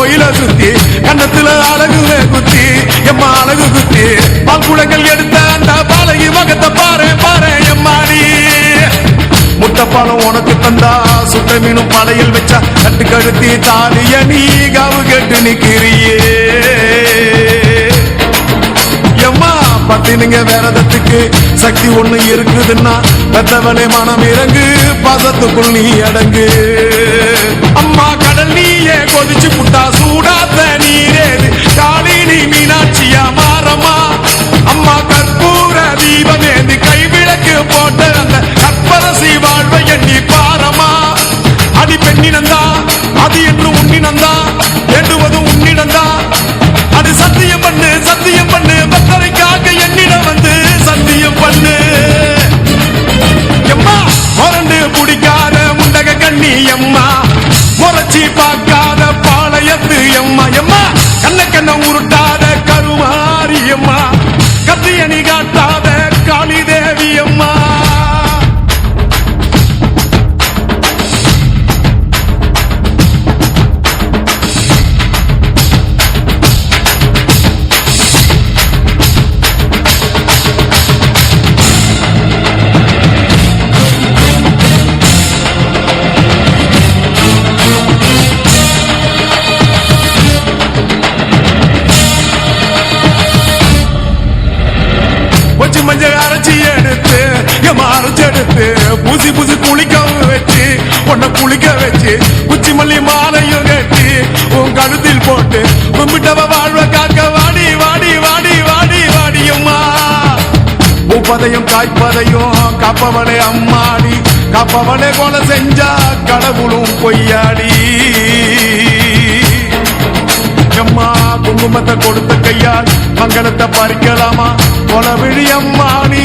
கோயில சுத்தி கண்ணத்துல அழகுவே குத்தி எம்மா அழகு குத்தி பால் குடங்கள் எடுத்த அந்த பாலகி மகத்தை பாரு பாரு எம்மாடி முட்டைப்பாலம் உனக்கு தந்தா சுட்ட மீனும் படையில் வச்சா கட்டு கழுத்தி தாலிய நீ காவு கேட்டு நிக்கிறியே எம்மா பத்தினுங்க வேறதத்துக்கு சக்தி ஒண்ணு இருக்குதுன்னா பெத்தவளே மனம் இறங்கு பாசத்துக்குள் நீ அடங்கு அம்மா கடல் நீயே கொதிச்சு புட்டா சூடாத்த நீரேது காளி நீ மீனாட்சியா மாறம்மா அம்மா கற்பூர தீபமேந்தி கைவிளக்கு போட்ட அந்த கற்பரசி வாழ்வை எண்ணி பாரம்மா அடி பெண்ணினந்தா அது என்று உன்னினந்தா வேண்டுவது உன்னிடந்தா அது சத்தியம் பண்ணு பத்தரைக்காக என்னிடம் வந்து சத்தியம் பண்ணு எம்மா மொரண்டு குடிக்காத முண்டக கண்ணி எம்மா முறைச்சி பார்க்காத பாளையத்து எம்மா எம்மா கண்ண உருட்டாத கருமாரி எம்மா கத்தியணி காட்டாத காளி தேவி அம்மா மஞ்சள் அரைச்சி எடுத்து அரைச்செடுத்து பூசி பூசி குளிக்கவும் வச்சு உன்னை குளிக்க வச்சு குச்சி மல்லி மாலையும் கட்டி உன் கழுத்தில் போட்டு கும்பிட்டவ வாழ்வ காக்க வாடி வாடி வாடி வாடி வாடியம்மா பூப்பதையும் காய்ப்பதையும் காப்பவளே அம்மாடி காப்பவளே கொலை செஞ்சா கடவுளும் பொய்யாடி அம்மா குங்குமத்தை கொடுத்த கையால் மங்களத்தை பறிக்கலாமா கொலவிழி அம்மா நீ